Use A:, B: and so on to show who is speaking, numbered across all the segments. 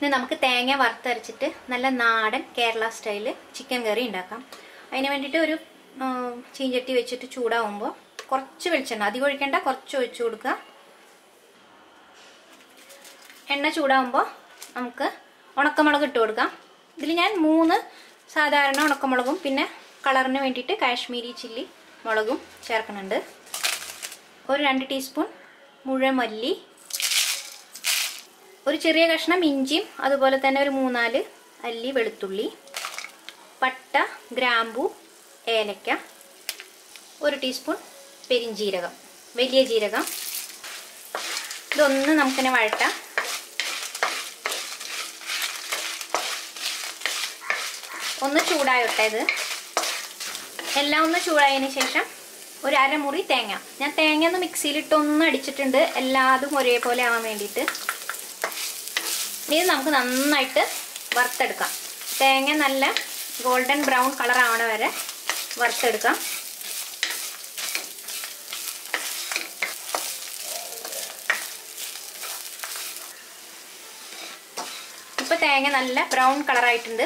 A: ഇനി നമുക്ക് തേങ്ങ വറുത്തരച്ചിട്ട് നല്ല നാടൻ കേരള സ്റ്റൈൽ ചിക്കൻ കറി ഉണ്ടാക്കാം. അതിന് വേണ്ടിയിട്ട് ഒരു ചീഞ്ചട്ടി വെച്ചിട്ട് ചൂടാവുമ്പോൾ കുറച്ച് വെളിച്ചെണ്ണ, അധികം ഒഴിക്കേണ്ട, കുറച്ച് ഒഴിച്ചു കൊടുക്കുക. എണ്ണ ചൂടാവുമ്പോൾ നമുക്ക് ഉണക്കമുളക് ഇട്ട് കൊടുക്കാം. ഇതിൽ ഞാൻ 3 സാധാരണ ഉണക്കമുളകും പിന്നെ കളറിന് വേണ്ടിയിട്ട് കാശ്മീരി ചില്ലി മുളകും ചേർക്കുന്നുണ്ട്. ഒരു 2 ടീസ്പൂൺ മുഴുവൻ മല്ലി, ഒരു ചെറിയ കഷ്ണം ഇഞ്ചിയും അതുപോലെ തന്നെ ഒരു 3-4 അല്ലി വെളുത്തുള്ളി, പട്ട, ഗ്രാമ്പൂ, ഏലക്ക, 1 ടീസ്പൂൺ പെരിഞ്ജീരകം, വലിയ ജീരകം. ഇതൊന്ന് നമുക്കിനെ വഴറ്റാം. ഒന്ന് ചൂടായോട്ടെ. ഇത് എല്ലാം ഒന്ന് ചൂടായതിന് ശേഷം ഒരു അരമുറി തേങ്ങ, ഞാൻ തേങ്ങ ഒന്ന് മിക്സിയിലിട്ട് ഒന്ന് അടിച്ചിട്ടുണ്ട്, എല്ലാതും ഒരേപോലെ ആവാൻ വേണ്ടിയിട്ട്. ഇത് നമുക്ക് നന്നായിട്ട് വറുത്തെടുക്കാം. തേങ്ങ നല്ല ഗോൾഡൻ ബ്രൗൺ കളർ ആവണ വരെ വറുത്തെടുക്കാം. ഇപ്പോൾ തേങ്ങ നല്ല ബ്രൗൺ കളറായിട്ടുണ്ട്.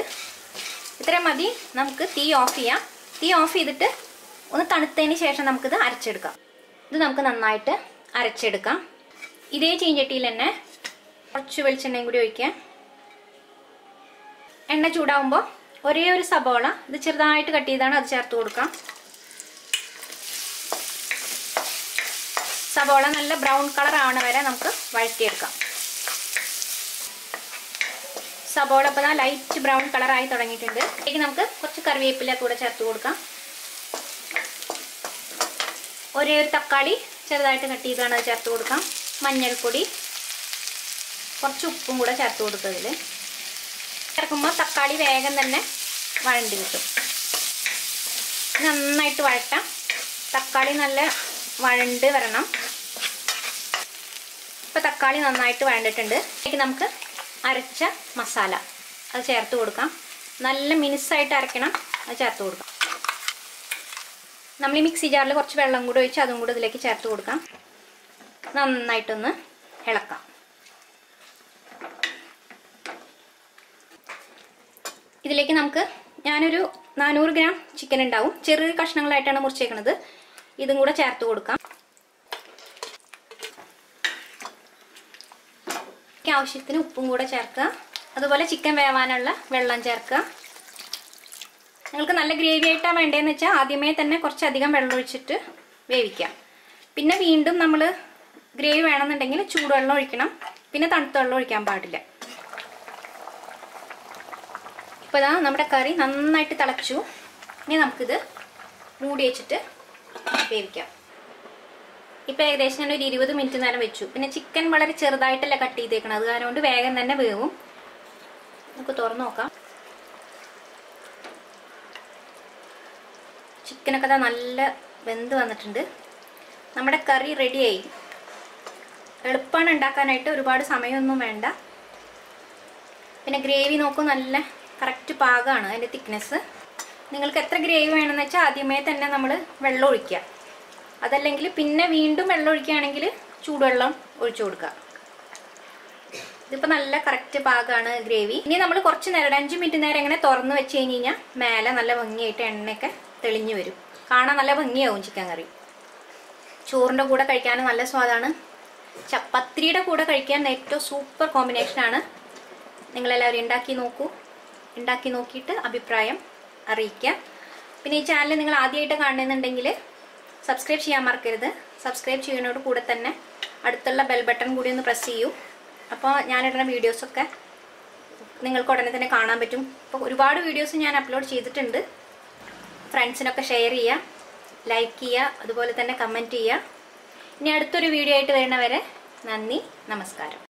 A: ഇത്രയും മതി. നമുക്ക് തീ ഓഫ് ചെയ്യാം. തീ ഓഫ് ചെയ്തിട്ട് ഒന്ന് തണുത്തതിന് ശേഷം നമുക്കിത് അരച്ചെടുക്കാം. ഇത് നമുക്ക് നന്നായിട്ട് അരച്ചെടുക്കാം. ഇതേ ചീഞ്ചട്ടിയിൽ തന്നെ കുറച്ച് വെളിച്ചെണ്ണയും കൂടി ഒഴിക്കാം. എണ്ണ ചൂടാവുമ്പോൾ ഒരേ ഒരു സബോള, ഇത് ചെറുതായിട്ട് കട്ട് ചെയ്താണ്, അത് ചേർത്ത് കൊടുക്കാം. സബോള നല്ല ബ്രൗൺ കളർ ആവണ വരെ നമുക്ക് വഴറ്റിയെടുക്കാം. സബോള ഇപ്പോൾ ലൈറ്റ് ബ്രൗൺ കളറായി തുടങ്ങിയിട്ടുണ്ട്. ഇതിലേക്ക് നമുക്ക് കുറച്ച് കറിവേപ്പില കൂടെ ചേർത്ത് കൊടുക്കാം. ഒരേ ഒരു തക്കാളി ചെറുതായിട്ട് കട്ട് ചെയ്താണ്, അത് ചേർത്ത് കൊടുക്കാം. മഞ്ഞൾപ്പൊടി, കുറച്ച് ഉപ്പും കൂടെ ചേർത്ത് കൊടുക്കുക. ഇതിൽ ചേർക്കുമ്പോൾ തക്കാളി വേഗം തന്നെ വഴണ്ടി കിട്ടും. നന്നായിട്ട് വഴറ്റാം. തക്കാളി നല്ല വഴണ്ട് വരണം. ഇപ്പോൾ തക്കാളി നന്നായിട്ട് വഴണ്ടിട്ടുണ്ട്. ഇതിലേക്ക് നമുക്ക് അരച്ച മസാല അത് ചേർത്ത് കൊടുക്കാം. നല്ല മിനുസായിട്ട് അരയ്ക്കണം, അത് ചേർത്ത് കൊടുക്കാം. നമ്മൾ ഈ മിക്സി ജാറിൽ കുറച്ച് വെള്ളം കൂടി ഒഴിച്ച് അതും കൂടി ഇതിലേക്ക് ചേർത്ത് കൊടുക്കാം. നന്നായിട്ടൊന്ന് ഇളക്കാം. ഇതിലേക്ക് നമുക്ക് ഞാനൊരു 400 ഗ്രാം ചിക്കൻ ഉണ്ടാവും, ചെറിയ കഷ്ണങ്ങളായിട്ടാണ് മുറിച്ചേക്കുന്നത്. ഇതും കൂടെ ചേർത്ത് കൊടുക്കാം. ആവശ്യത്തിന് ഉപ്പും കൂടെ ചേർക്കുക. അതുപോലെ ചിക്കൻ വേവാനുള്ള വെള്ളം ചേർക്കുക. നിങ്ങൾക്ക് നല്ല ഗ്രേവി ആയിട്ടാണ് വേണ്ടതെന്ന് വെച്ചാൽ ആദ്യമേ തന്നെ കുറച്ചധികം വെള്ളം ഒഴിച്ചിട്ട് വേവിക്കാം. പിന്നെ വീണ്ടും നമ്മൾ ഗ്രേവി വേണമെന്നുണ്ടെങ്കിൽ ചൂടുവെള്ളം ഒഴിക്കണം, പിന്നെ തണുത്ത വെള്ളം ഒഴിക്കാൻ പാടില്ല. ഇപ്പോൾ ഇതാ നമ്മുടെ കറി നന്നായിട്ട് തിളച്ചു. ഇനി നമുക്കിത് മൂടി വെച്ചിട്ട് വേവിക്കാം. ഇപ്പോൾ ഏകദേശം ഞാൻ ഒരു 20 മിനിറ്റ് നേരം വെച്ചു. പിന്നെ ചിക്കൻ വളരെ ചെറുതായിട്ടല്ല കട്ട് ചെയ്തേക്കണം, അത് കാരണം കൊണ്ട് വേഗം തന്നെ വേവും. നമുക്ക് തുറന്നു നോക്കാം. ചിക്കനൊക്കെ നല്ല വെന്ത് വന്നിട്ടുണ്ട്. നമ്മുടെ കറി റെഡിയായി. എളുപ്പമാണ് ഉണ്ടാക്കാനായിട്ട്, ഒരുപാട് സമയമൊന്നും വേണ്ട. പിന്നെ ഗ്രേവി നോക്കൂ, നല്ല കറക്റ്റ് പാകമാണ് അതിൻ്റെ തിക്നെസ്. നിങ്ങൾക്ക് എത്ര ഗ്രേവി വേണമെന്ന് വെച്ചാൽ ആദ്യമേ തന്നെ നമ്മൾ വെള്ളം ഒഴിക്കുക. അതല്ലെങ്കിൽ പിന്നെ വീണ്ടും വെള്ളം ഒഴിക്കുകയാണെങ്കിൽ ചൂടുവെള്ളം ഒഴിച്ചു കൊടുക്കുക. ഇതിപ്പോൾ നല്ല കറക്റ്റ് പാകമാണ് ഗ്രേവി. ഇനി നമ്മൾ കുറച്ച് നേരം 5 മിനിറ്റ് നേരം ഇങ്ങനെ തുറന്ന് വെച്ച് കഴിഞ്ഞ് കഴിഞ്ഞാൽ മേലെ നല്ല ഭംഗിയായിട്ട് എണ്ണയൊക്കെ തെളിഞ്ഞു വരും. കാണാൻ നല്ല ഭംഗിയാവും ചിക്കൻ കറി. ചോറിൻ്റെ കൂടെ കഴിക്കാനും നല്ല സ്വാദാണ്. ചപ്പാത്തിയുടെ കൂടെ കഴിക്കാൻ ഏറ്റവും സൂപ്പർ കോമ്പിനേഷനാണ്. നിങ്ങളെല്ലാവരും ഉണ്ടാക്കി നോക്കൂ. ഉണ്ടാക്കി നോക്കിയിട്ട് അഭിപ്രായം അറിയിക്കുക. പിന്നെ ഈ ചാനൽ നിങ്ങൾ ആദ്യമായിട്ട് കാണുന്നുണ്ടെങ്കിൽ സബ്സ്ക്രൈബ് ചെയ്യാൻ മറക്കരുത്. സബ്സ്ക്രൈബ് ചെയ്യുന്നതോട് കൂടെ തന്നെ അടുത്തുള്ള ബെൽ ബട്ടൺ കൂടി ഒന്ന് പ്രസ് ചെയ്യൂ. അപ്പോൾ ഞാനിടുന്ന വീഡിയോസൊക്കെ നിങ്ങൾക്ക് ഉടനെ തന്നെ കാണാൻ പറ്റും. ഇപ്പോൾ ഒരുപാട് വീഡിയോസ് ഞാൻ അപ്ലോഡ് ചെയ്തിട്ടുണ്ട്. ഫ്രണ്ട്സിനൊക്കെ ഷെയർ ചെയ്യുക, ലൈക്ക് ചെയ്യുക, അതുപോലെ തന്നെ കമൻറ്റ് ചെയ്യുക. ഇനി അടുത്തൊരു വീഡിയോ ആയിട്ട് വരുന്നവരെ നന്ദി, നമസ്കാരം.